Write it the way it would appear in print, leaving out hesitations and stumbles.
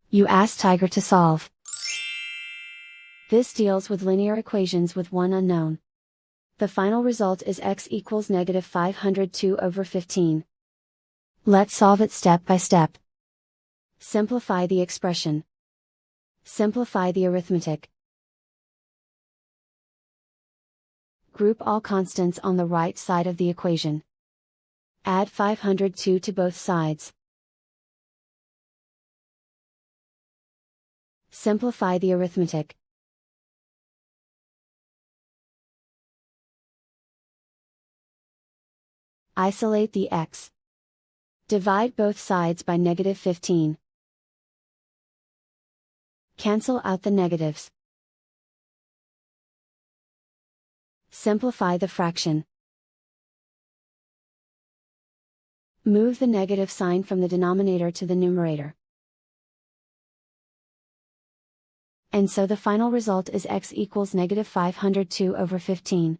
You ask Tiger to solve. This deals with linear equations with one unknown. The final result is x equals negative 502 over 15. Let's solve it step by step. Simplify the expression. Simplify the arithmetic. Group all constants on the right side of the equation. Add 502 to both sides. Simplify the arithmetic. Isolate the x. Divide both sides by negative 15. Cancel out the negatives. Simplify the fraction. Move the negative sign from the denominator to the numerator. And so the final result is x equals negative 502 over 15.